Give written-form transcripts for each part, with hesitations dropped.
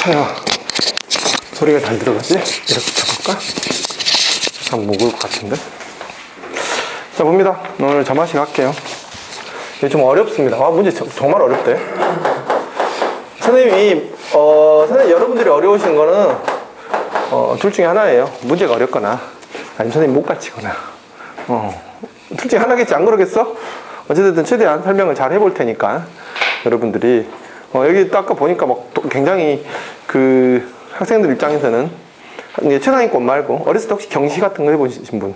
쳐야 소리가 잘 들어가지? 이렇게 쳐볼까? 참 무거울 것 같은데. 자, 봅니다. 오늘 점화식 할게요. 이게 좀 어렵습니다. 문제 정말 어렵대. 선생님이 선생님 여러분들이 어려우신 거는 둘 중에 하나예요. 문제가 어렵거나 아니면 선생님 못 가르치거나 둘 중에 하나겠지. 안 그러겠어? 어쨌든 최대한 설명을 잘 해볼 테니까 여러분들이 여기 또 아까 보니까 막 굉장히 그 학생들 입장에서는 최상위권 말고 어렸을 때 혹시 경시 같은 거 해보신 분?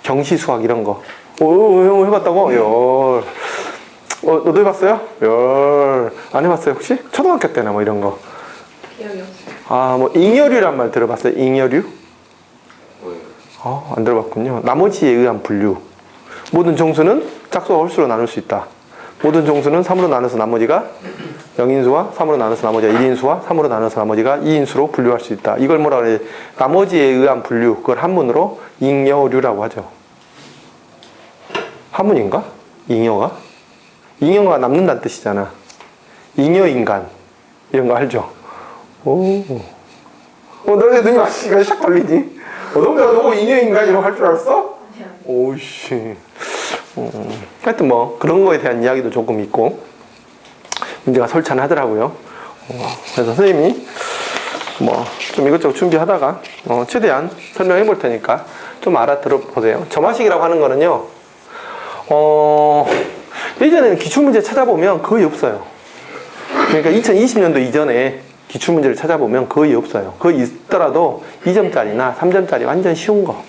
경시 수학 이런 거 형 해봤다고? 열. 너도 해봤어요? 열. 안 해봤어요 혹시? 초등학교 때나 뭐 이런 거. 기억이 없어요. 뭐 잉여류란 말 들어봤어요? 잉여류? 안 들어봤군요. 나머지에 의한 분류. 모든 정수는 짝수와 홀수로 나눌 수 있다. 모든 정수는 3으로 나눠서 나머지가 0인수와 3으로 나눠서 나머지가 1인수와 3으로 나눠서 나머지가 2인수로 분류할 수 있다. 이걸 뭐라 그래? 나머지에 의한 분류. 그걸 한문으로 잉여류라고 하죠. 한문인가? 잉여가? 잉여가 남는다는 뜻이잖아. 잉여인간. 이런 거 알죠? 너네 눈이 시간이 샥 돌리니? 너무 잉여인간 이런 거 할 줄 알았어? 오우씨. 하여튼 뭐 그런 거에 대한 이야기도 조금 있고 문제가 솔찬하더라고요. 그래서 선생님이 뭐 좀 이것저것 준비하다가 최대한 설명해 볼 테니까 좀 알아들어 보세요. 점화식이라고 하는 거는요, 예전에는 기출문제 찾아보면 거의 없어요. 그러니까 2020년도 이전에 기출문제를 찾아보면 거의 없어요. 거의 있더라도 2점짜리나 3점짜리 완전 쉬운 거.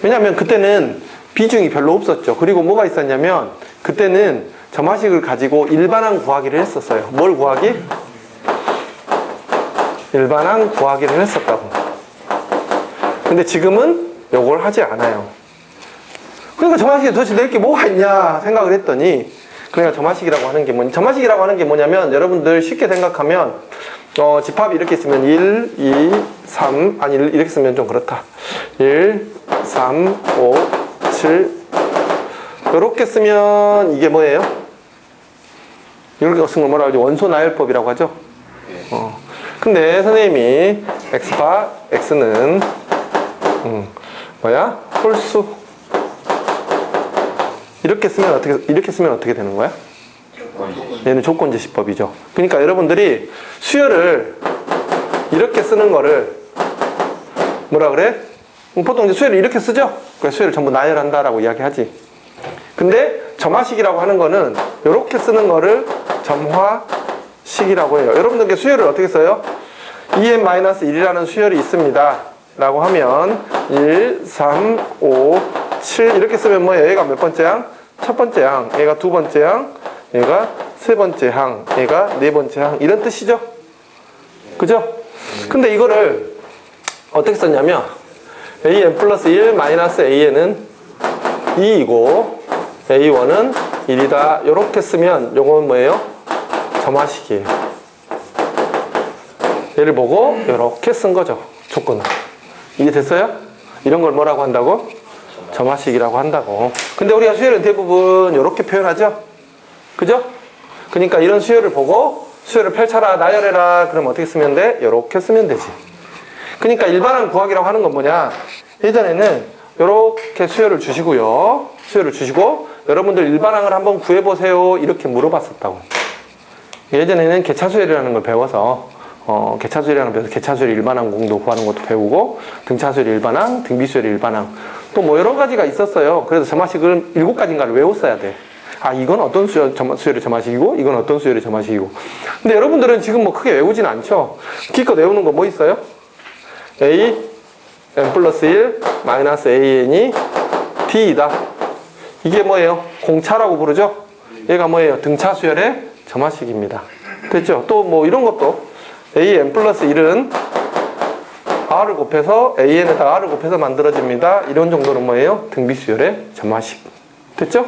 왜냐면 그때는 비중이 별로 없었죠. 그리고 뭐가 있었냐면 그때는 점화식을 가지고 일반항 구하기를 했었어요. 뭘 구하기? 일반항 구하기를 했었다고. 근데 지금은 요걸 하지 않아요. 그러니까 점화식에 도대체 낼 게 뭐가 있냐 생각을 했더니, 그러니까 점화식이라고 하는 게 점화식이라고 하는 게 뭐냐면, 여러분들 쉽게 생각하면 집합이 이렇게 있으면 1, 2, 3 아니 이렇게 쓰면 좀 그렇다. 1, 3, 5, 7 이렇게 쓰면 이게 뭐예요? 이렇게 쓴 걸 뭐라고 하죠? 원소 나열법이라고 하죠? 근데 선생님이 x바 x는 홀수. 이렇게 쓰면 어떻게 되는 거야? 얘는 조건제시법이죠. 그러니까 여러분들이 수열을 이렇게 쓰는 거를 뭐라 그래? 보통 이제 수열을 이렇게 쓰죠? 그래서 수열을 전부 나열한다라고 이야기하지. 근데 점화식이라고 하는 거는 이렇게 쓰는 거를 점화식이라고 해요. 여러분들께 수열을 어떻게 써요? 2n-1이라는 수열이 있습니다 라고 하면 1, 3, 5, 7 이렇게 쓰면 뭐예요? 얘가 몇 번째 항? 첫 번째 항. 얘가 두 번째 항. 얘가 세 번째 항. 얘가 네 번째 항. 이런 뜻이죠? 그죠? 근데 이거를 어떻게 썼냐면 an 플러스 1 마이너스 an은 2이고 a1은 1이다. 요렇게 쓰면 요건 뭐예요? 점화식이에요. 얘를 보고 요렇게 쓴 거죠. 조건을. 이게 됐어요? 이런 걸 뭐라고 한다고? 점화식이라고 한다고. 근데 우리가 수열은 대부분 요렇게 표현하죠? 그죠? 그러니까 이런 수열을 보고 수열을 펼쳐라, 나열해라. 그럼 어떻게 쓰면 돼? 요렇게 쓰면 되지. 그러니까 일반항 구하기라고 하는 건 뭐냐? 예전에는 요렇게 수열을 주시고요. 수열을 주시고 여러분들 일반항을 한번 구해보세요. 이렇게 물어봤었다고. 예전에는 개차수열이라는 걸 배워서 개차수열이라는 걸 배워서 개차수열 일반항 공도 구하는 것도 배우고 등차수열 일반항, 등비수열 일반항 또 뭐 여러 가지가 있었어요. 그래서 점화식을 7가지인가를 외웠어야 돼. 이건 어떤 수열의 점화식이고 이건 어떤 수열의 점화식이고. 근데 여러분들은 지금 뭐 크게 외우진 않죠. 기껏 외우는 거 뭐 있어요? a n 플러스 1 마이너스 an이 d이다. 이게 뭐예요? 공차라고 부르죠? 얘가 뭐예요? 등차 수열의 점화식입니다. 됐죠? 또 뭐 이런 것도 a n 플러스 1은 r을 곱해서 an에다가 r을 곱해서 만들어집니다. 이런 정도는 뭐예요? 등비수열의 점화식. 됐죠?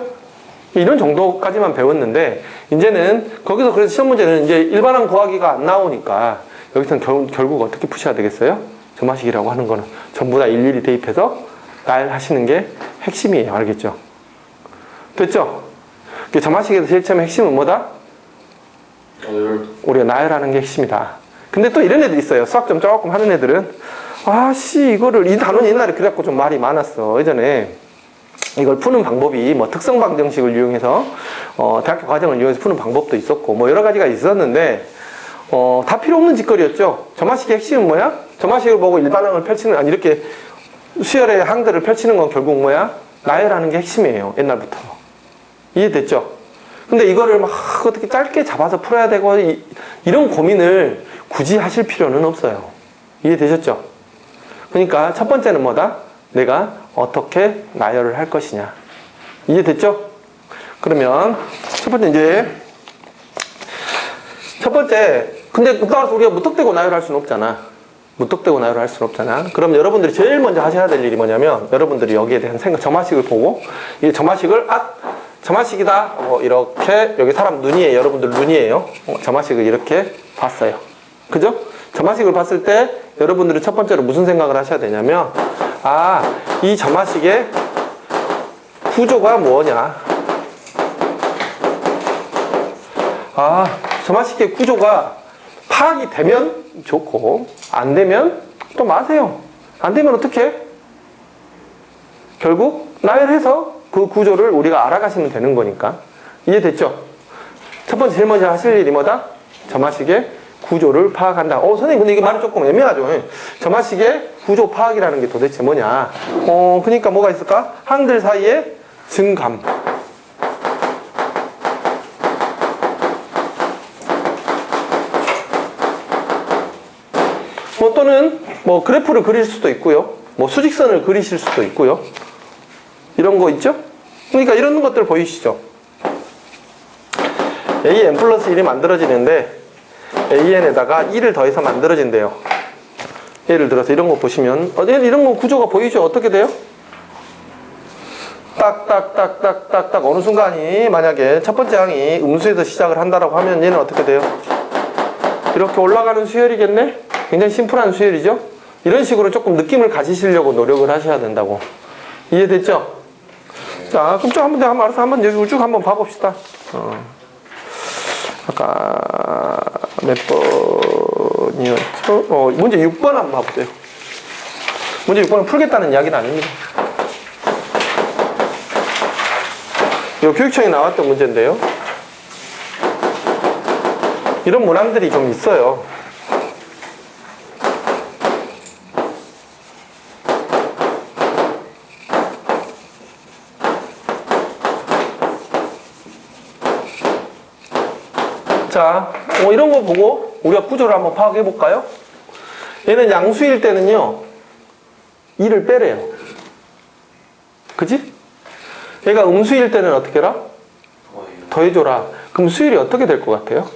이런 정도까지만 배웠는데 이제는 거기서 그래서 시험 문제는 이제 일반항 구하기가 안 나오니까 여기서는 결국 어떻게 푸셔야 되겠어요? 점화식이라고 하는 거는 전부 다 일일이 대입해서 나열하시는 게 핵심이에요. 알겠죠? 됐죠? 점화식에서 제일 처음 핵심은 뭐다? 우리가 나열하는 게 핵심이다. 근데 또 이런 애들 있어요. 수학 좀 조금 하는 애들은 아씨 이거를 이 단원이 옛날에 그래갖고 좀 말이 많았어. 예전에 이걸 푸는 방법이 뭐 특성 방정식을 이용해서 대학교 과정을 이용해서 푸는 방법도 있었고 뭐 여러 가지가 있었는데 다 필요 없는 짓거리였죠. 점화식의 핵심은 뭐야? 점화식을 보고 일반항을 펼치는 아니 이렇게 수열의 항들을 펼치는 건 결국 뭐야? 나열하는 게 핵심이에요. 옛날부터. 이해됐죠? 근데 이거를 막 어떻게 짧게 잡아서 풀어야 되고 이런 고민을 굳이 하실 필요는 없어요. 이해되셨죠? 그러니까 첫 번째는 뭐다? 내가 어떻게 나열을 할 것이냐. 이해됐죠? 그러면 첫 번째 근데 따라서 우리가 무턱대고 나열할 수는 없잖아. 무턱대고 나열할 수는 없잖아. 그럼 여러분들이 제일 먼저 하셔야 될 일이 뭐냐면 여러분들이 여기에 대한 생각, 점화식을 보고 이 점화식을 점화식이다. 이렇게 여기 사람 눈이에요. 여러분들 눈이에요. 점화식을 이렇게 봤어요. 그죠? 점화식을 봤을 때 여러분들이 첫 번째로 무슨 생각을 하셔야 되냐면 이 점화식의 구조가 뭐냐. 점화식의 구조가 파악이 되면 좋고 안 되면 또 마세요. 안 되면 어떻게? 결국 나열해서 그 구조를 우리가 알아가시면 되는 거니까. 이해됐죠? 첫 번째 제일 먼저 하실 일이 뭐다? 점화식의 구조를 파악한다. 선생님 근데 이게 말이 조금 애매하죠. 점화식의 구조 파악이라는 게 도대체 뭐냐. 그러니까 뭐가 있을까? 항들 사이에 증감. 또는 그래프를 그릴 수도 있고요. 수직선을 그리실 수도 있고요. 이런 거 있죠? 그러니까 이런 것들 보이시죠? AN 플러스 1이 만들어지는데 AN에다가 1을 더해서 만들어진대요. 예를 들어서 이런 거 보시면 이런 거 구조가 보이죠? 어떻게 돼요? 딱딱딱딱딱딱 어느 순간이 만약에 첫 번째 항이 음수에서 시작을 한다라고 하면 얘는 어떻게 돼요? 이렇게 올라가는 수열이겠네? 굉장히 심플한 수열이죠? 이런 식으로 조금 느낌을 가지시려고 노력을 하셔야 된다고. 이해됐죠? 자, 그럼 쭉 알아서 한번 여기 쭉 한번 봐봅시다. 아까 몇 번이었죠? 문제 6번 한번 봐보세요. 문제 6번은 풀겠다는 이야기는 아닙니다. 이거 교육청에 나왔던 문제인데요. 이런 문항들이 좀 있어요. 자, 이런 거 보고 우리가 구조를 한번 파악해 볼까요? 얘는 양수일 때는요 2를 빼래요. 그지? 얘가 음수일 때는 어떻게 해라? 더해줘라. 그럼 수율이 어떻게 될 것 같아요?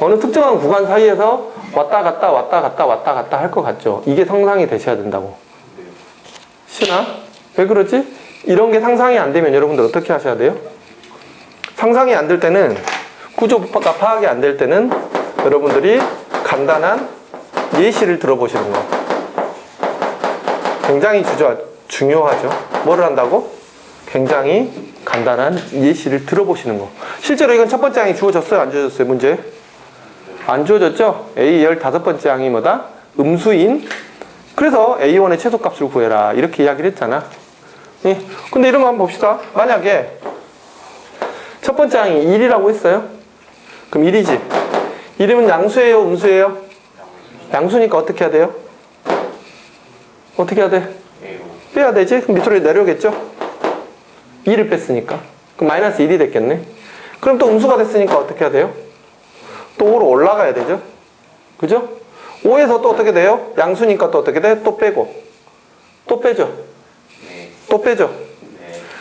어느 특정한 구간 사이에서 왔다 갔다 왔다 갔다 왔다 갔다 할 것 같죠? 이게 상상이 되셔야 된다고. 신아? 왜 그러지? 이런 게 상상이 안 되면 여러분들 어떻게 하셔야 돼요? 상상이 안 될 때는, 구조가 파악이 안 될 때는 여러분들이 간단한 예시를 들어보시는 거 굉장히 중요하죠. 뭐를 한다고? 굉장히 간단한 예시를 들어보시는 거. 실제로 이건 첫 번째 항이 주어졌어요? 안 주어졌어요? 문제? 안 주어졌죠? A 15번째 항이 뭐다? 음수인. 그래서 A1의 최소값을 구해라. 이렇게 이야기를 했잖아. 예. 근데 이런 거 한번 봅시다. 만약에 첫 번째 항이 1이라고 했어요? 그럼 1이지. 1이면 양수예요? 음수예요? 양수니까 어떻게 해야 돼요? 어떻게 해야 돼? 빼야 되지? 그럼 밑으로 내려오겠죠? 2를 뺐으니까. 그럼 마이너스 1이 됐겠네. 그럼 또 음수가 됐으니까 어떻게 해야 돼요? 또 5로 올라가야 되죠? 그죠? 5에서 또 어떻게 돼요? 양수니까 또 어떻게 돼? 또 빼고. 또 빼죠? 또 빼죠?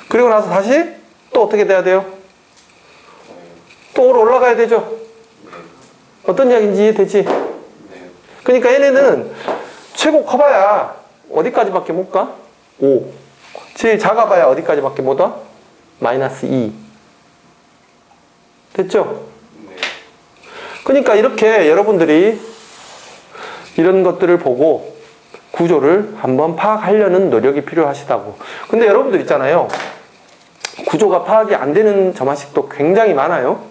그리고 나서 다시 또 어떻게 돼야 돼요? 또 5로 올라가야 되죠? 어떤 이야기인지 이해되지? 그러니까 얘네는 최고 커봐야 어디까지밖에 못 가? 5. 제일 작아봐야 어디까지밖에 못 와? 마이너스 2. 됐죠? 그러니까 이렇게 여러분들이 이런 것들을 보고 구조를 한번 파악하려는 노력이 필요하시다고. 근데 여러분들 있잖아요. 구조가 파악이 안 되는 점화식도 굉장히 많아요.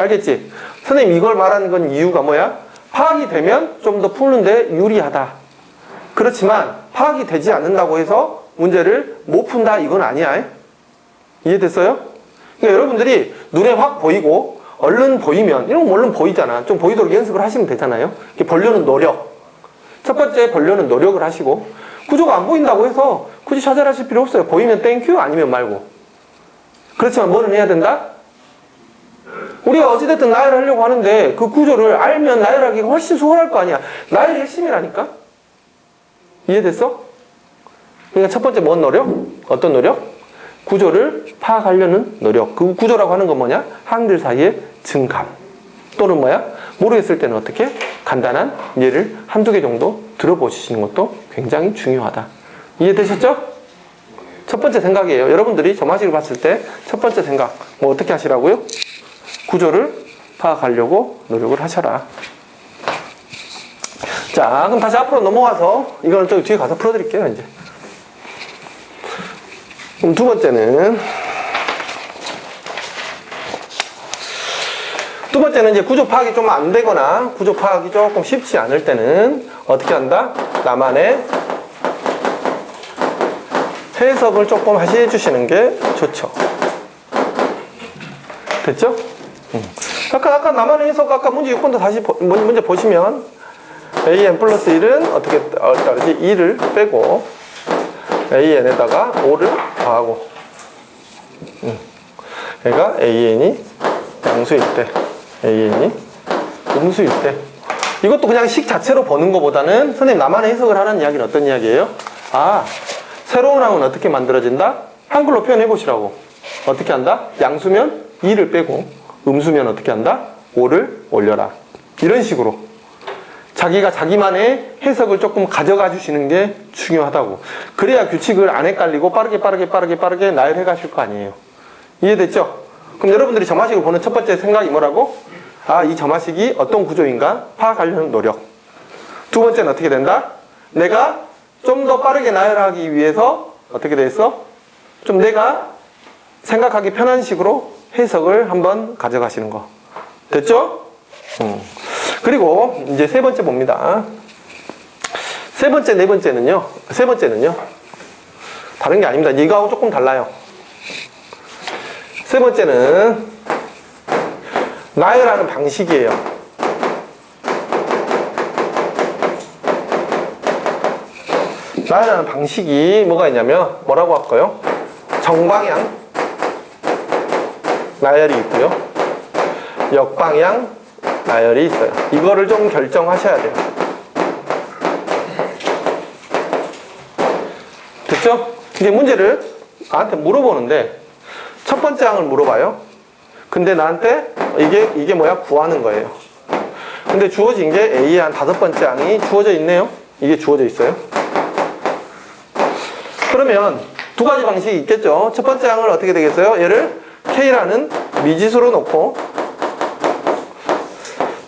알겠지? 선생님 이걸 말하는 건 이유가 뭐야? 파악이 되면 좀 더 푸는데 유리하다. 그렇지만 파악이 되지 않는다고 해서 문제를 못 푼다 이건 아니야. 이해됐어요? 그러니까 여러분들이 눈에 확 보이고 얼른 보이면 이런 거 얼른 보이잖아. 좀 보이도록 연습을 하시면 되잖아요. 이렇게 보려는 노력. 첫 번째 보려는 노력을 하시고 구조가 안 보인다고 해서 굳이 찾아라 하실 필요 없어요. 보이면 땡큐 아니면 말고. 그렇지만 뭐는 해야 된다? 우리가 어찌됐든 나열을 하려고 하는데 그 구조를 알면 나열하기가 훨씬 수월할 거 아니야. 나열이 핵심이라니까? 이해됐어? 그러니까 첫 번째 뭔 노력? 어떤 노력? 구조를 파악하려는 노력. 그 구조라고 하는 건 뭐냐? 항들 사이의 증감. 또는 뭐야? 모르겠을 때는 어떻게? 간단한 예를 한두 개 정도 들어보시는 것도 굉장히 중요하다. 이해되셨죠? 첫 번째 생각이에요. 여러분들이 점화식을 봤을 때 첫 번째 생각 뭐 어떻게 하시라고요? 구조를 파악하려고 노력을 하셔라. 자, 그럼 다시 앞으로 넘어가서 이거는 좀 뒤에 가서 풀어드릴게요. 이제. 그럼 두 번째는 이제 구조 파악이 좀 안 되거나 구조 파악이 조금 쉽지 않을 때는 어떻게 한다? 나만의 해석을 조금 해주시는 게 좋죠. 됐죠? 아까 나만의 해석 아까 문제 6번도 다시 문제 보시면 an 플러스 1은 어떻게 따르지? 2를 빼고 an에다가 5를 더하고 얘가 an이 양수일 때 an이 음수일 때 이것도 그냥 식 자체로 보는 것보다는 선생님 나만의 해석을 하라는 이야기는 어떤 이야기예요? 아, 새로운 항은 어떻게 만들어진다? 한글로 표현해 보시라고. 어떻게 한다? 양수면 2를 빼고 음수면 어떻게 한다? 5를 올려라. 이런 식으로 자기가 자기만의 해석을 조금 가져가 주시는 게 중요하다고. 그래야 규칙을 안 헷갈리고 빠르게 나열해 가실 거 아니에요. 이해됐죠? 그럼 여러분들이 점화식을 보는 첫 번째 생각이 뭐라고? 아, 이 점화식이 어떤 구조인가 파악하려는 노력. 두 번째는 어떻게 된다? 내가 좀 더 빠르게 나열하기 위해서 어떻게 돼 있어? 좀 내가 생각하기 편한 식으로 해석을 한번 가져가시는 거. 됐죠? 그리고 이제 세 번째 봅니다. 세 번째, 네 번째는요. 세 번째는요. 다른 게 아닙니다. 이거하고 조금 달라요. 세 번째는 나열하는 방식이에요. 나열하는 방식이 뭐가 있냐면 뭐라고 할까요? 정방향 나열이 있고요. 역방향 나열이 있어요. 이거를 좀 결정하셔야 돼요. 됐죠? 이제 문제를 나한테 물어보는데 첫 번째 항을 물어봐요. 근데 나한테 이게 뭐야? 구하는 거예요. 근데 주어진 게 A의 한 5번째 항이 주어져 있네요. 이게 주어져 있어요. 그러면 두 가지 방식이 있겠죠. 첫 번째 항을 어떻게 되겠어요? 얘를 K라는 미지수로 놓고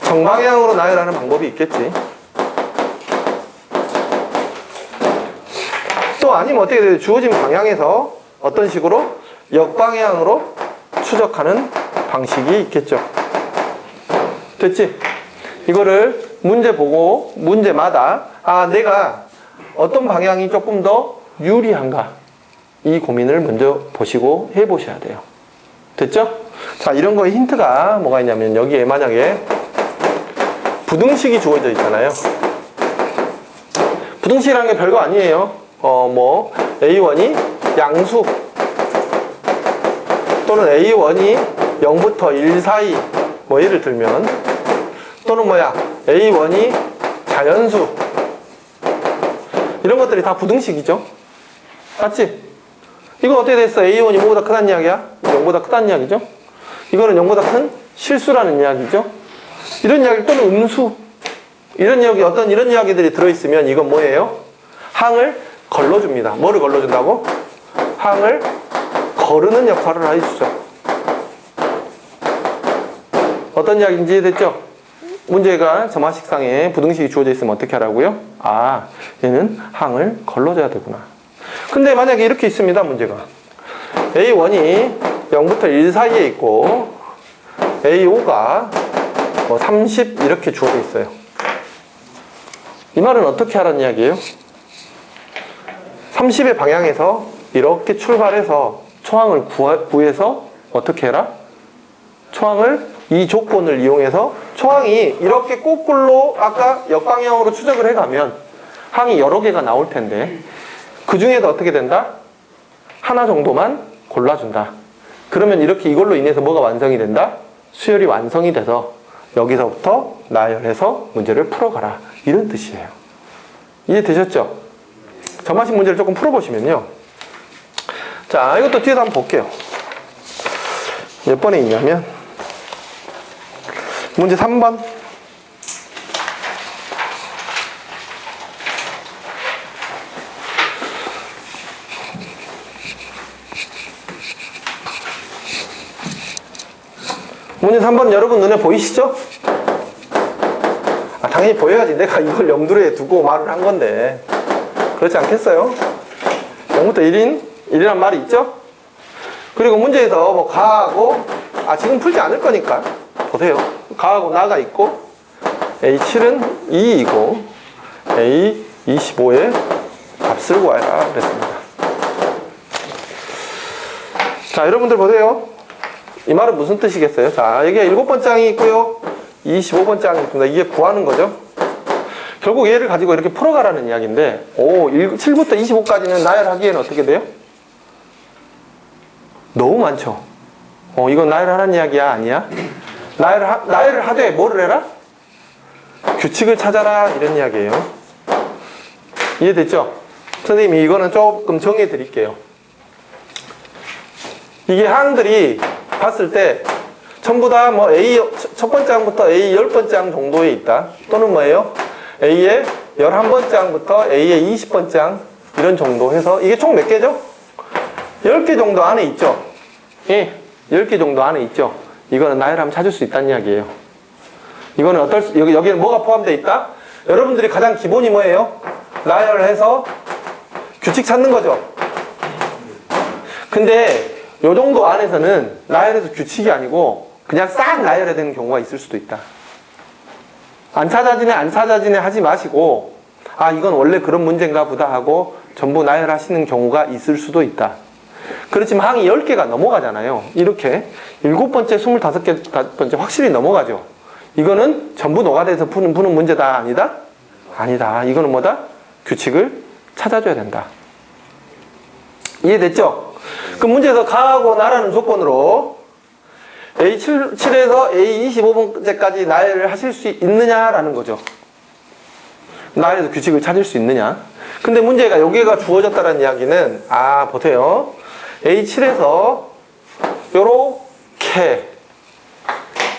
정방향으로 나열하는 방법이 있겠지. 또 아니면 어떻게 돼요? 주어진 방향에서 어떤 식으로 역방향으로 추적하는 방식이 있겠죠. 됐지? 이거를 문제 보고 문제마다 아, 내가 어떤 방향이 조금 더 유리한가? 이 고민을 먼저 보시고 해보셔야 돼요. 됐죠? 자, 이런 거에 힌트가 뭐가 있냐면 여기에 만약에 부등식이 주어져 있잖아요. 부등식이라는 게 별거 아니에요. 뭐 A1이 양수 또는 A1이 0부터 1 사이 뭐 예를 들면 또는 뭐야 A1이 자연수 이런 것들이 다 부등식이죠. 맞지? 이거 어떻게 됐어? A1이 뭐보다 크다는 이야기야? 0보다 크다는 이야기죠? 이거는 0보다 큰 실수라는 이야기죠? 이런 이야기 또는 음수 이런 이야기 이런 이야기들이 들어있으면 이건 뭐예요? 항을 걸러줍니다. 뭐를 걸러준다고? 항을 거르는 역할을 해주죠. 어떤 이야기인지 이해됐죠? 문제가 점화식상에 부등식이 주어져 있으면 어떻게 하라고요? 아, 얘는 항을 걸러줘야 되구나. 근데 만약에 이렇게 있습니다. 문제가 A1이 0부터 1 사이에 있고 AO가 뭐 30 이렇게 주어져 있어요. 이 말은 어떻게 하라는 이야기예요? 30의 방향에서 이렇게 출발해서 초항을 구해서 어떻게 해라? 초항을 이 조건을 이용해서 초항이 이렇게 거꾸로 아까 역방향으로 추적을 해가면 항이 여러 개가 나올 텐데 그 중에도 어떻게 된다? 하나 정도만 골라준다. 그러면 이렇게 이걸로 인해서 뭐가 완성이 된다? 수열이 완성이 돼서 여기서부터 나열해서 문제를 풀어가라. 이런 뜻이에요. 이해되셨죠? 점화식 문제를 조금 풀어보시면요. 자, 이것도 뒤에서 한번 볼게요. 몇 번에 있냐면 문제 3번. 문제 3번 여러분 눈에 보이시죠? 아, 당연히 보여야지 내가 이걸 염두에 두고 말을 한 건데 그렇지 않겠어요? 0부터 1이란 말이 있죠? 그리고 문제에서 뭐 가하고 지금 풀지 않을 거니까 보세요. 가하고 나가 있고 A7은 2이고 A25의 값을 구하라 그랬습니다. 자, 여러분들 보세요. 이 말은 무슨 뜻이겠어요? 자, 여기가 7번 장이 있고요. 25번 장이 있습니다. 이게 구하는 거죠. 결국 얘를 가지고 이렇게 풀어가라는 이야기인데 7부터 25까지는 나열하기에는 어떻게 돼요? 너무 많죠. 이건 나열하라는 이야기야? 아니야? 나열을 하되 뭐를 해라? 규칙을 찾아라 이런 이야기예요. 이해됐죠? 선생님이 이거는 조금 정해 드릴게요. 이게 항들이 봤을 때 전부 다 뭐 A 첫 번째 항부터 A 10번째 항 정도에 있다. 또는 뭐예요? A의 11번째 항부터 A의 20번째 항 이런 정도 해서 이게 총 몇 개죠? 10개 정도 안에 있죠? 예, 10개 정도 안에 있죠? 이거는 나열하면 찾을 수 있다는 이야기예요. 이거는 여기는 뭐가 포함되어 있다? 여러분들이 가장 기본이 뭐예요? 나열해서 규칙 찾는 거죠. 근데 요 정도 안에서는 나열해서 규칙이 아니고 그냥 싹 나열해야 되는 경우가 있을 수도 있다. 안 찾아지네 하지 마시고 이건 원래 그런 문제인가 보다 하고 전부 나열하시는 경우가 있을 수도 있다. 그렇지만 항이 10개가 넘어가잖아요. 이렇게 7번째, 25번째 확실히 넘어가죠. 이거는 전부 노가다에서 푸는 문제다. 아니다? 아니다. 이거는 뭐다? 규칙을 찾아줘야 된다. 이해됐죠? 그 문제에서 가하고 나라는 조건으로 A7에서 A25번째까지 나열을 하실 수 있느냐라는 거죠. 나열에서 규칙을 찾을 수 있느냐. 근데 문제가 여기가 주어졌다는 이야기는 보세요. A7에서 요렇게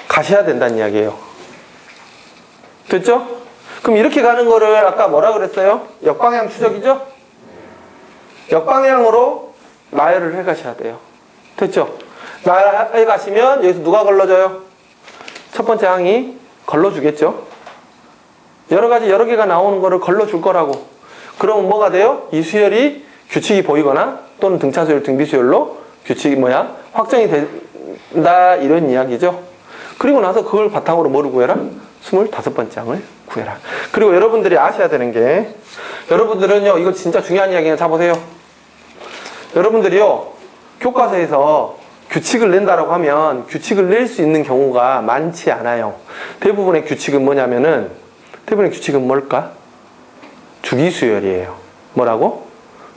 가셔야 된다는 이야기예요. 됐죠? 그럼 이렇게 가는 거를 아까 뭐라 그랬어요? 역방향 추적이죠? 역방향으로 나열을 해 가셔야 돼요. 됐죠? 나열해 가시면 여기서 누가 걸러줘요? 첫 번째 항이 걸러주겠죠? 여러 개가 나오는 거를 걸러줄 거라고. 그러면 뭐가 돼요? 이 수열이 규칙이 보이거나 또는 등차 수열, 등비 수열로 규칙이 확정이 된다 이런 이야기죠. 그리고 나서 그걸 바탕으로 뭐를 구해라? 25번째 항을 구해라. 그리고 여러분들이 아셔야 되는 게 여러분들은요 이거 진짜 중요한 이야기니까 자 보세요. 여러분들이요 교과서에서 규칙을 낸다라고 하면 규칙을 낼 수 있는 경우가 많지 않아요. 대부분의 규칙은 뭐냐면은 대부분의 규칙은 뭘까? 주기수열이에요. 뭐라고?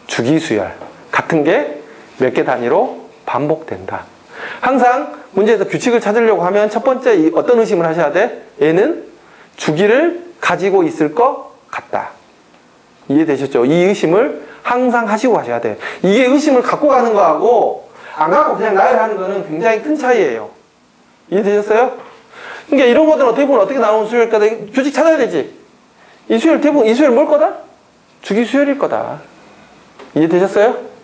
주기수열. 같은 게 몇 개 단위로 반복된다. 항상 문제에서 규칙을 찾으려고 하면 첫 번째 어떤 의심을 하셔야 돼? 얘는 주기를 가지고 있을 것 같다. 이해되셨죠? 이 의심을 항상 하시고 가셔야 돼. 이게 의심을 갖고 가는 거하고 안 갖고 그냥 나열하는 거는 굉장히 큰 차이예요. 이해되셨어요? 그러니까 이런 것들은 대부분 어떻게 나오는 수열일까? 규칙 찾아야 되지. 이 수열 대부분 이 수열 뭘 거다? 주기 수열일 거다. 이해되셨어요?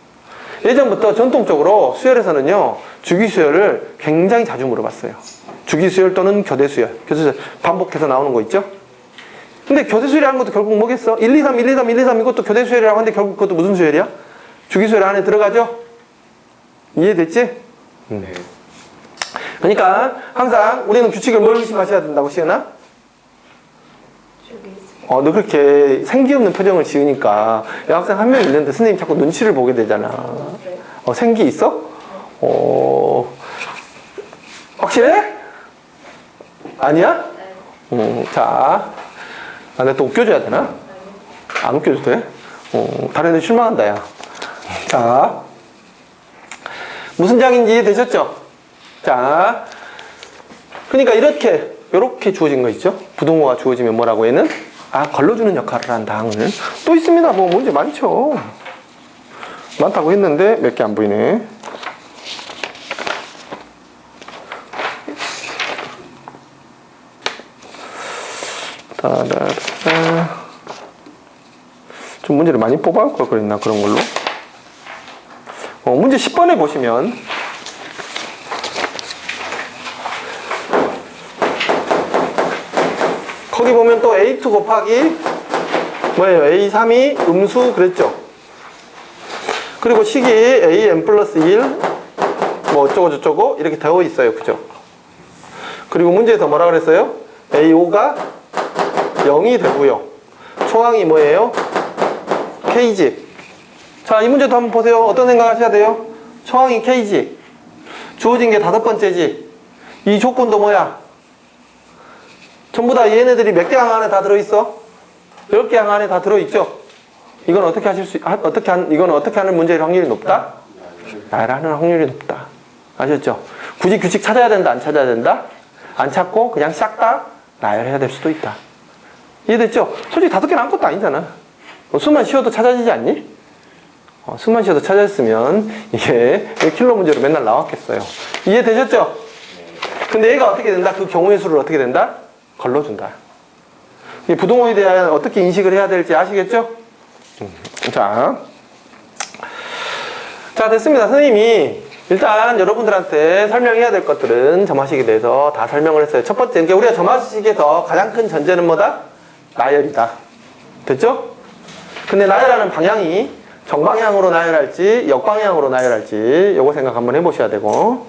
예전부터 전통적으로 수열에서는요 주기 수열을 굉장히 자주 물어봤어요. 주기 수열 또는 교대 수열. 교대 수열 반복해서 나오는 거 있죠? 근데 교대 수열이라는 것도 결국 뭐겠어? 1, 2, 3, 1, 2, 3, 1, 2, 3 이것도 교대 수열이라고 하는데 결국 그것도 무슨 수열이야? 주기 수열 안에 들어가죠? 이해됐지? 네. 그러니까 항상 우리는 규칙을 뭘 의심하셔야 된다고, 시은아? 저기 있어. 너 그렇게 생기 없는 표정을 지으니까 여학생 한 명 있는데 선생님 자꾸 눈치를 보게 되잖아. 생기 있어? 확실해? 아니야? 자, 내가 또 웃겨줘야 되나? 안 웃겨줘도 돼? 다른 애들 실망한다, 야. 자, 무슨 장인지 이해되셨죠? 자, 그러니까 이렇게 주어진 거 있죠? 부동어가 주어지면 뭐라고 얘는? 걸러주는 역할을 한다, 항을. 또 있습니다. 뭐 문제 많죠. 많다고 했는데 몇 개 안 보이네. 좀 문제를 많이 뽑아올 걸 그랬나, 그런 걸로. 문제 10번에 보시면 거기 보면 또 A2 곱하기 뭐예요? A3이 음수 그랬죠? 그리고 식이 AN 플러스 1 뭐 어쩌고저쩌고 이렇게 되어 있어요. 그죠? 그리고 문제에서 뭐라 그랬어요? A5가 0이 되고요. 초항이 뭐예요? K지. 자, 이 문제도 한번 보세요. 어떤 생각 하셔야 돼요? 초항이 K지. 주어진 게 5번째지. 이 조건도 뭐야? 전부 다 얘네들이 몇 개 항 안에 다 들어있어? 10개 항 안에 다 들어있죠? 이건 어떻게 이건 어떻게 하는 문제일 확률이 높다? 나열하는 확률이 높다. 아셨죠? 굳이 규칙 찾아야 된다, 안 찾아야 된다? 안 찾고 그냥 싹 다 나열해야 될 수도 있다. 이해됐죠? 솔직히 5개는 아무것도 아니잖아. 수만 쉬어도 찾아지지 않니? 수만 쉬어도 찾아졌으면 이게 왜 킬러 문제로 맨날 나왔겠어요. 이해되셨죠? 근데 얘가 어떻게 된다? 그 경우의 수를 어떻게 된다? 걸러준다. 이 부동호에 대한 어떻게 인식을 해야 될지 아시겠죠? 자, 됐습니다. 선생님이 일단 여러분들한테 설명해야 될 것들은 점화식에 대해서 다 설명을 했어요. 첫 번째, 그러니까 우리가 점화식에서 가장 큰 전제는 뭐다? 나열이다. 됐죠? 근데 나열하는 방향이 정방향으로 나열할지 역방향으로 나열할지 요거 생각 한번 해보셔야 되고,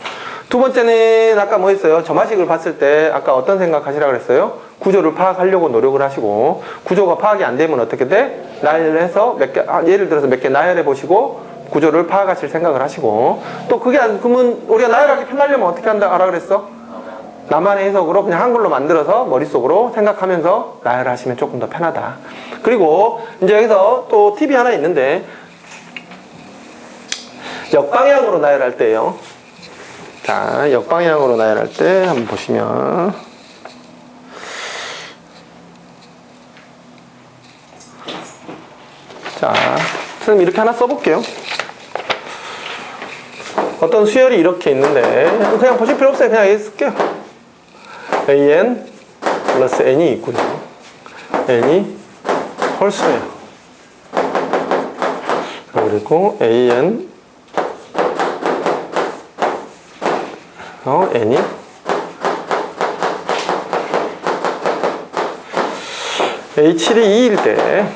두 번째는 아까 뭐 했어요? 점화식을 봤을 때 아까 어떤 생각 하시라고 그랬어요? 구조를 파악하려고 노력을 하시고, 구조가 파악이 안 되면 어떻게 돼? 나열을 해서 예를 들어서 몇 개 나열해 보시고 구조를 파악하실 생각을 하시고, 또 그게 그러면 우리가 나열하기 편하려면 어떻게 하라 그랬어? 나만의 해석으로 그냥 한글로 만들어서 머릿속으로 생각하면서 나열하시면 조금 더 편하다. 그리고 이제 여기서 또 팁이 하나 있는데, 역방향으로 나열할 때예요. 자, 역방향으로 나열할 때 한번 보시면, 자, 선생님 이렇게 하나 써볼게요. 어떤 수열이 이렇게 있는데 그냥 보실 필요 없어요. 그냥 여기 쓸게요. AN 플러스 N이 있군요. N이 홀수예요. 그리고 AN N이 A7이 2일 때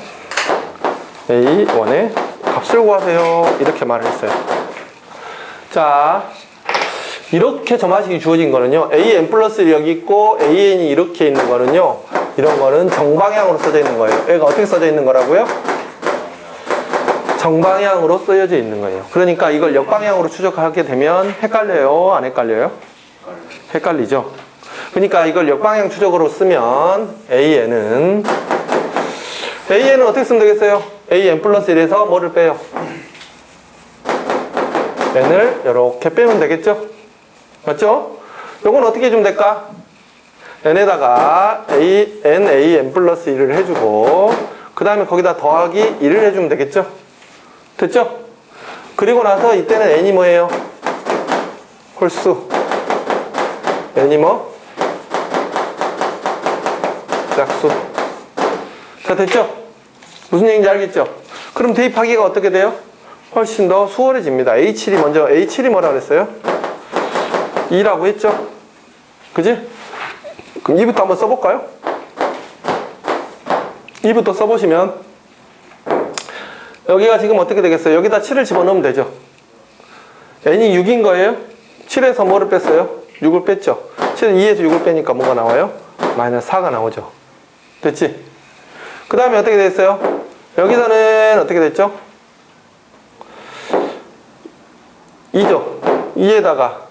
A1의 값을 구하세요. 이렇게 말을 했어요. 자, 이렇게 점화식이 주어진 거는요, AN 플러스 1 여기 있고 AN이 이렇게 있는 거는요, 이런 거는 정방향으로 써져 있는 거예요. 얘가 어떻게 써져 있는 거라고요? 정방향으로 쓰여져 있는 거예요. 그러니까 이걸 역방향으로 추적하게 되면 헷갈려요? 안 헷갈려요? 헷갈리죠? 그러니까 이걸 역방향 추적으로 쓰면 AN은 어떻게 쓰면 되겠어요? AN 플러스 1에서 뭐를 빼요? N을 이렇게 빼면 되겠죠? 맞죠? 요건 어떻게 해주면 될까? N에다가 AN 플러스 1을 해주고, 그 다음에 거기다 더하기 1을 해주면 되겠죠? 됐죠? 그리고 나서 이때는 N이 뭐예요? 홀수. N이 뭐? 짝수. 자, 됐죠? 무슨 얘기인지 알겠죠? 그럼 대입하기가 어떻게 돼요? 훨씬 더 수월해집니다. A7이 뭐라 그랬어요? 2라고 했죠? 그지? 그럼 2부터 한번 써볼까요? 2부터 써보시면 여기가 지금 어떻게 되겠어요? 여기다 7을 집어넣으면 되죠. N이 6인 거예요? 7에서 뭐를 뺐어요? 6을 뺐죠. 최대 2에서 6을 빼니까 뭐가 나와요? 마이너스 4가 나오죠. 됐지? 그 다음에 어떻게 됐어요? 여기서는 어떻게 됐죠? 2죠. 2에다가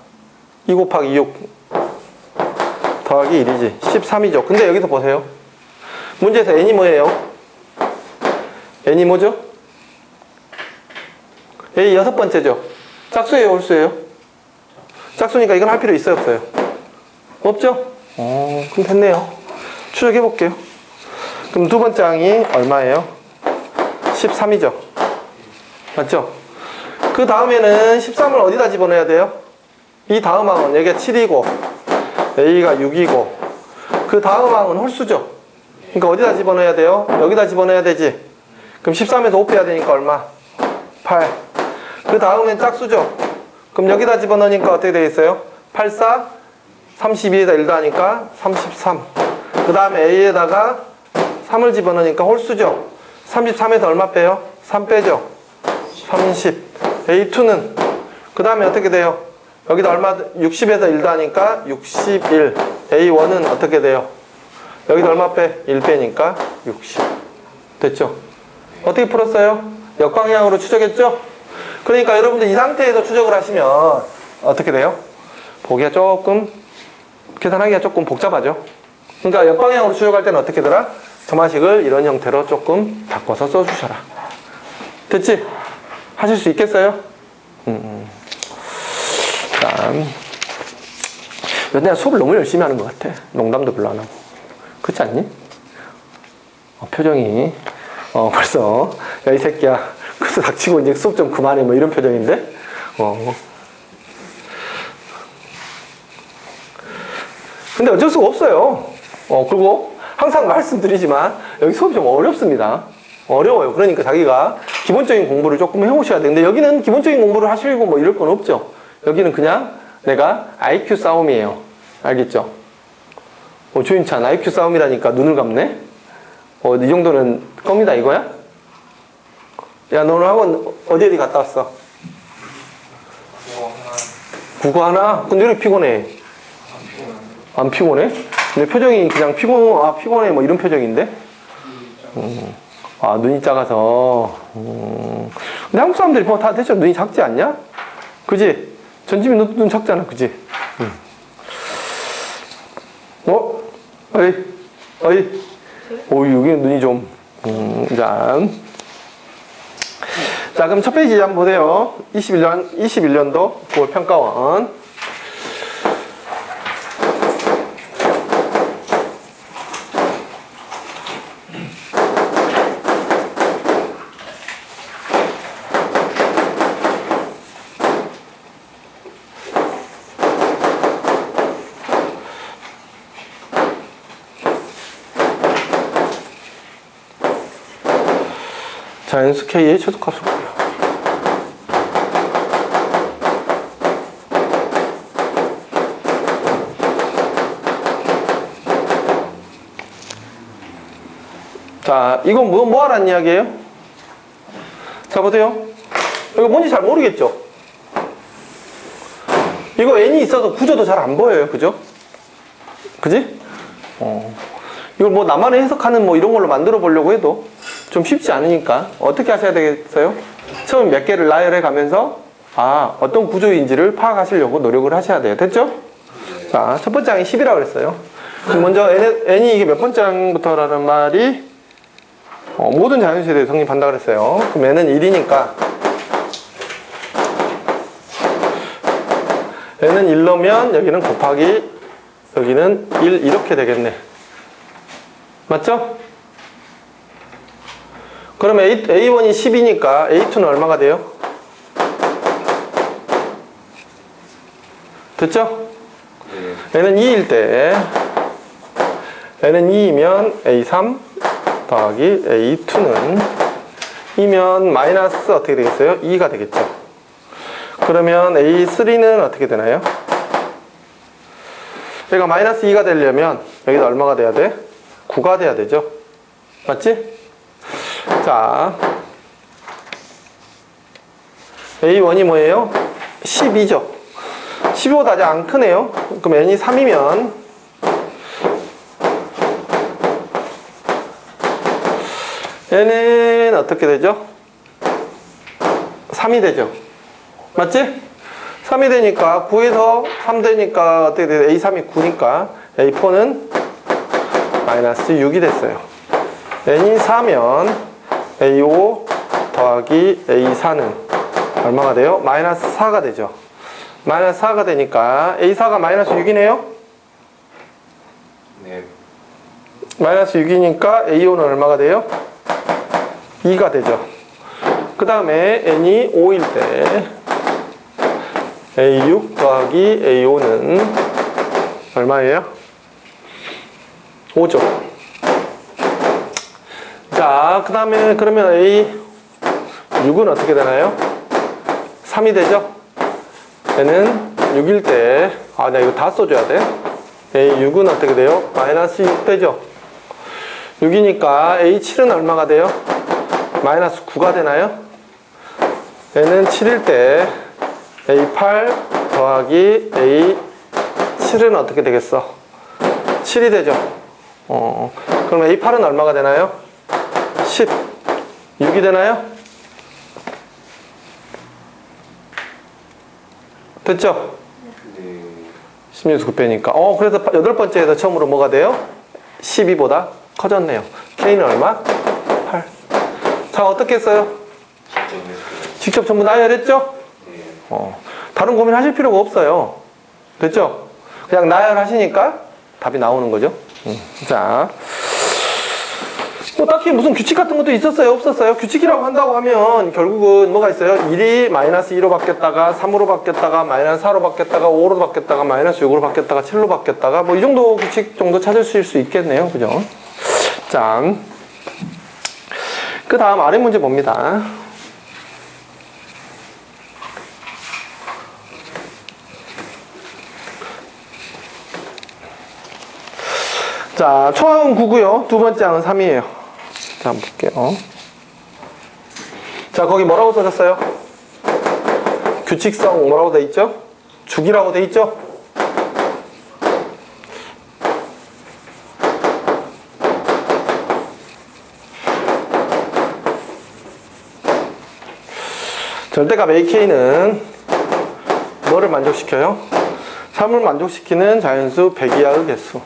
2 곱하기 6 더하기 1이지. 13이죠. 근데 여기서 보세요. 문제에서 n이 뭐예요? n이 뭐죠? a 여섯 번째죠. 짝수예요, 홀수예요? 짝수니까 이건 할 필요 있어요, 없어요? 없죠? 그럼 됐네요. 추적해 볼게요. 그럼 두 번째 항이 얼마예요? 13이죠. 맞죠? 그 다음에는 13을 어디다 집어넣어야 돼요? 이 다음 항은 여기가 7이고 a가 6이고 그 다음 항은 홀수죠. 그러니까 어디다 집어넣어야 돼요? 여기다 집어넣어야 되지. 그럼 13에서 5 빼야 되니까 얼마? 8. 그 다음엔 짝수죠. 그럼 여기다 집어넣으니까 어떻게 되겠어요? 8, 4, 32에다 1 더하니까 33. 그 다음에 a에다가 3을 집어넣으니까 홀수죠. 33에서 얼마 빼요? 3 빼죠. 30. A2는 그 다음에 어떻게 돼요? 여기다 얼마? 60에서 1 더하니까 61. A1은 어떻게 돼요? 여기다 얼마 빼? 1 빼니까 60. 됐죠? 어떻게 풀었어요? 역방향으로 추적했죠? 그러니까 여러분들 이 상태에서 추적을 하시면 어떻게 돼요? 보기가 조금 계산하기가 조금 복잡하죠? 그러니까 역방향으로 추적할 때는 어떻게 되더라? 점화식을 이런 형태로 조금 바꿔서 써주셔라. 됐지? 하실 수 있겠어요? 다음. 내가 수업을 너무 열심히 하는 것 같아. 농담도 별로 안 하고. 그렇지 않니? 표정이 벌써 야 이 새끼야 그래서 닥치고 이제 수업 좀 그만해 뭐 이런 표정인데 근데 어쩔 수가 없어요. 그리고 항상 말씀드리지만 여기 수업이 좀 어렵습니다. 어려워요. 그러니까 자기가 기본적인 공부를 조금 해오셔야 되는데 여기는 기본적인 공부를 하시고 뭐 이럴 건 없죠. 여기는 그냥 내가 IQ 싸움이에요. 알겠죠? 조인찬 IQ 싸움이라니까 눈을 감네? 이 정도는 껌이다 이거야? 야, 너는 학원 어디 갔다 왔어? 국어 하나? 근데 왜 이렇게 피곤해? 안 피곤해? 근데 표정이 그냥 피곤해 뭐 이런 표정인데? 눈이 작아서. 근데 한국 사람들이 뭐 다 대충 눈이 작지 않냐? 그지? 전지민 너도 눈 작잖아, 그지? 여기 눈이 좀. 자, 그럼 첫 페이지 한번 보세요. 21년도 9월 평가원. 자연수 K의 최소값을 구해요. 자, 이건 뭐 하라는 이야기예요? 자, 보세요. 이거 뭔지 잘 모르겠죠? 이거 n이 있어서 구조도 잘 안 보여요. 그죠? 그지? 이걸 뭐 나만의 해석하는 뭐 이런 걸로 만들어 보려고 해도 좀 쉽지 않으니까 어떻게 하셔야 되겠어요? 처음 몇 개를 나열해 가면서 어떤 구조인지를 파악하시려고 노력을 하셔야 돼요. 됐죠? 자, 첫 번째 항이 10이라고 그랬어요. 그럼 먼저 n이 이게 몇 번째 항부터라는 말이 모든 자연수에 대해 성립한다 그랬어요. 그럼 n은 1이니까 n은 1로면 여기는 곱하기 여기는 1 이렇게 되겠네. 맞죠? 그러면 A1이 10이니까 A2는 얼마가 돼요? 됐죠? n은 2일 때 n은 2이면 A3 더하기 A2는 2면 마이너스 어떻게 되겠어요? 2가 되겠죠. 그러면 A3는 어떻게 되나요? 얘가 마이너스 2가 되려면 여기다 얼마가 돼야 돼? 9가 돼야 되죠. 맞지? 자, A1이 뭐예요? 12죠. 12보다 아직 안 크네요. 그럼 n이 3이면 n은 어떻게 되죠? 3이 되죠. 맞지? 3이 되니까 9에서 3 되니까 어떻게 돼요? A3이 9니까 A4는 마이너스 6이 됐어요. n이 4면 A5 더하기 A4는 얼마가 돼요? 마이너스 4가 되죠. 마이너스 4가 되니까 A4가 마이너스 6이네요? 네. 마이너스 6이니까 A5는 얼마가 돼요? 2가 되죠. 그 다음에 n이 5일 때 A6 더하기 A5는 얼마예요? 5죠. 자, 그 다음에 그러면 A6은 어떻게 되나요? 3이 되죠? 얘는 6일 때, 아, 나 이거 다 써줘야 돼. A6은 어떻게 돼요? 마이너스 6 되죠? 6이니까 A7은 얼마가 돼요? 마이너스 9가 되나요? 얘는 7일 때 A8 더하기 A7은 어떻게 되겠어? 7이 되죠? 그럼 A8은 얼마가 되나요? 10. 6이 되나요? 됐죠? 네. 16에서 9빼니까. 그래서 여덟 번째에서 처음으로 뭐가 돼요? 12보다 커졌네요. K는 얼마? 8. 자, 어떻게 했어요? 직접 전부 나열했죠? 네. 다른 고민 하실 필요가 없어요. 됐죠? 그냥 나열하시니까 답이 나오는 거죠. 자, 뭐 딱히 무슨 규칙 같은 것도 있었어요? 없었어요? 규칙이라고 한다고 하면 결국은 뭐가 있어요? 1이 마이너스 2로 바뀌었다가 3으로 바뀌었다가 마이너스 4로 바뀌었다가 5로 바뀌었다가 마이너스 6으로 바뀌었다가 7로 바뀌었다가 뭐 이 정도 규칙 정도 찾을 수 있겠네요. 그죠? 자, 그 다음 아래 문제 봅니다. 자, 초항은 9고요. 두 번째 항은 3이에요. 자, 한번 볼게요. 자, 거기 뭐라고 써졌어요? 규칙성 뭐라고 돼 있죠? 주기라고 돼 있죠? 절대값 AK는 뭐를 만족시켜요? 3을 만족시키는 자연수 100 이하의 개수.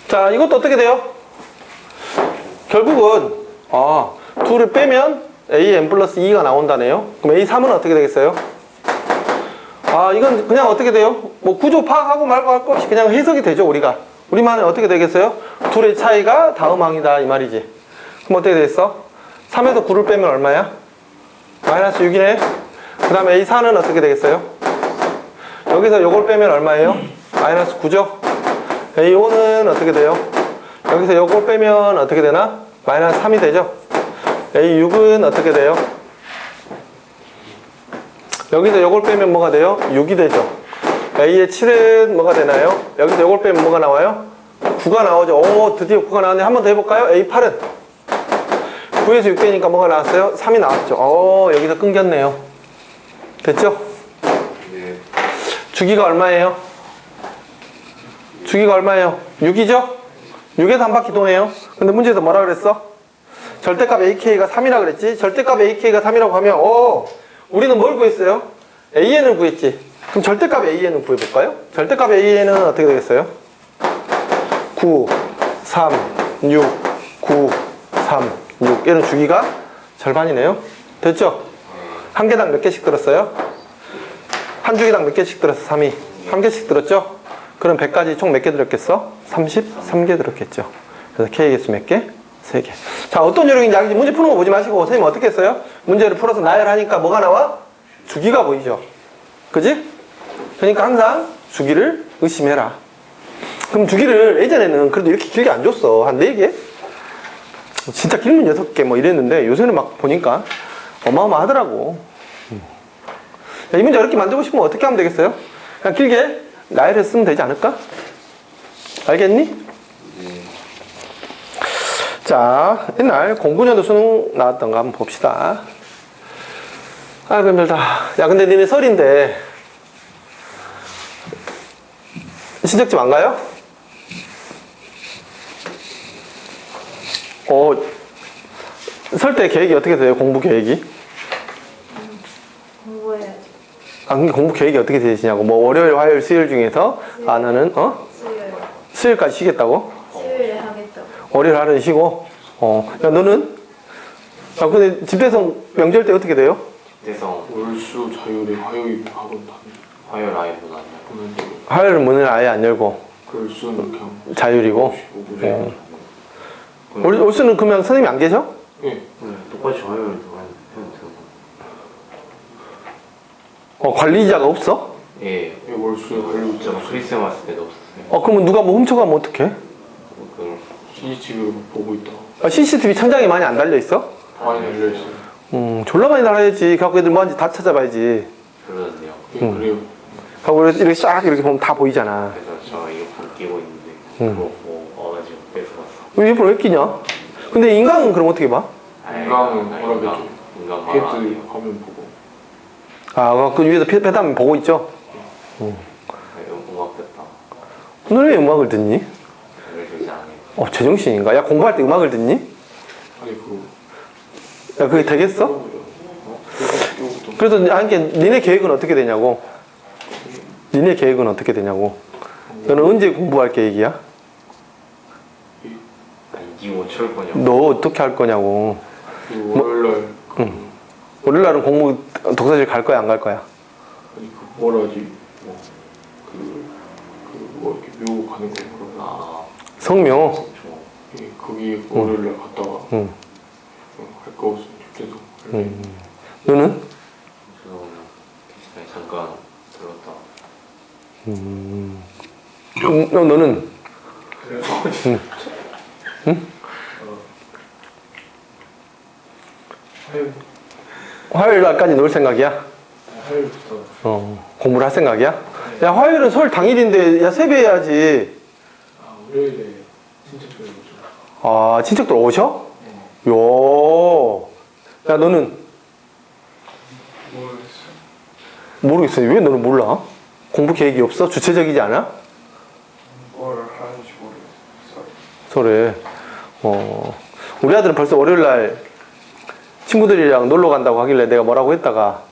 자, 이것도 어떻게 돼요? 결국은 둘을 빼면 AN 플러스 2가 나온다네요. 그럼 A3은 어떻게 되겠어요? 이건 그냥 어떻게 돼요? 뭐 구조 파악하고 말고 할 거 없이 그냥 해석이 되죠, 우리가. 우리만은 어떻게 되겠어요? 둘의 차이가 다음 항이다 이 말이지. 그럼 어떻게 되겠어? 3에서 9를 빼면 얼마야? 마이너스 6이네. 그 다음에 A4는 어떻게 되겠어요? 여기서 요걸 빼면 얼마예요? 마이너스 9죠? A5는 어떻게 돼요? 여기서 요걸 빼면 어떻게 되나? 마이너스 3이 되죠? A6은 어떻게 돼요? 여기서 요걸 빼면 뭐가 돼요? 6이 되죠? A의 7은 뭐가 되나요? 여기서 요걸 빼면 뭐가 나와요? 9가 나오죠? 드디어 9가 나왔네. 한 번 더 해볼까요? A8은 9에서 6 빼니까 뭐가 나왔어요? 3이 나왔죠? 여기서 끊겼네요. 됐죠? 네. 주기가 얼마예요? 주기가 얼마예요? 6이죠? 6에서 한 바퀴 도네요. 근데 문제에서 뭐라 그랬어? 절대값 AK가 3이라 그랬지? 절대값 AK가 3이라고 하면 우리는 뭘 구했어요? AN을 구했지. 그럼 절대값 AN을 구해볼까요? 절대값 AN은 어떻게 되겠어요? 9, 3, 6, 9, 3, 6. 얘는 주기가 절반이네요. 됐죠? 한 개당 몇 개씩 들었어요? 한 주기당 몇 개씩 들었어? 3이. 한 개씩 들었죠? 그럼 100까지 총 몇 개 들었겠어? 33개 들었겠죠. 그래서 K 개수 몇 개? 3개. 자, 어떤 요령인지 알겠지? 문제 푸는 거 보지 마시고 선생님 어떻게 했어요? 문제를 풀어서 나열하니까 뭐가 나와? 주기가 보이죠? 그지? 그러니까 항상 주기를 의심해라. 그럼 주기를 예전에는 그래도 이렇게 길게 안 줬어. 한 4개? 진짜 길면 6개 뭐 이랬는데 요새는 막 보니까 어마어마하더라고. 이 문제 어렵게 만들고 싶으면 어떻게 하면 되겠어요? 그냥 길게 나열했으면 되지 않을까? 알겠니? 자, 옛날 09년도 수능 나왔던 거 한번 봅시다. 아이고, 힘들다. 야, 근데 니네 설인데, 친척집 안 가요? 설 때 계획이 어떻게 돼요? 공부 계획이? 공부해야지. 아, 근데 공부 계획이 어떻게 되시냐고. 뭐, 월요일, 화요일, 수요일 중에서, 아, 나는, 수요일. 수요일까지 쉬겠다고? 수요일에 하겠다고. 월요일 하루는 쉬고, 야, 너는? 아, 근데 집대성 명절 때 어떻게 돼요? 대성 월수 자율이 화요일 학원 다니. 화요일 아예 문 안 열고. 보는 데 화요일은 문을 아예 안 열고, 월수는 그냥 자율이고. 오후에. 올수는 그러면 선생님이 안 계셔? 예. 똑같이 화요일 해도 되고. 관리자가 없어? 예. 예, 월수에 관리 저 크리스마스 때도 없었어요. 그러면 누가 뭐 훔쳐가면 어떡해? 그 CCTV로 보고 있다. CCTV 천장에 많이 안 달려 있어? 많이 열려 있어요. 졸라 많이 달아야지. 갖고 애들 뭐하는지 다 찾아봐야지. 그러던데요. 예, 그래요. 하고 이렇게 싹 이렇게 보면 다 보이잖아. 그래서 저 이어폰 끼고 있는데 그거 뭐 와가지고 뺏어갔어. 이어폰 왜 끼냐? 근데 인간은 그럼 어떻게 봐? 인강은 뭐라겠죠? 인간 헤드 말아 아니에요. 화면 보고. 그 위에서 패담 보고 있죠? 음악 듣다. 너는 왜 음악을 듣니? 왜 되지 않아요? 제정신인가? 야, 공부할 때 음악을 듣니? 아니 그. 야, 그게 되겠어? 그래서 니네 계획은 어떻게 되냐고? 니네 계획은 어떻게 되냐고? 너는 언제 공부할 계획이야? 아니 니 어쩔 거냐고. 너 어떻게 할 거냐고? 그 월요일날 월요일 날은 공부 독서실 갈 거야, 안 갈 거야? 아니 그 뭐라지 뭐 이렇게 묘 가는 거 뭐라. 아, 성묘. 저 예, 거기 월요일날 갔다가 응. 할 거 없으면 집에서. 너는? 저도 그냥 잠깐 들었다. 너는? 화요일 날까지 놀 생각이야? 화요일부터. 공부를 할 생각이야? 야, 화요일은 설 당일인데, 야, 세배해야지. 월요일에 친척들 오죠. 친척들 오셔? 요. 야, 너는? 모르겠어요. 모르겠어. 왜 너는 몰라? 공부 계획이 없어? 주체적이지 않아? 뭘 하는지 모르겠어요. 설에. 우리 아들은 벌써 월요일 날 친구들이랑 놀러 간다고 하길래 내가 뭐라고 했다가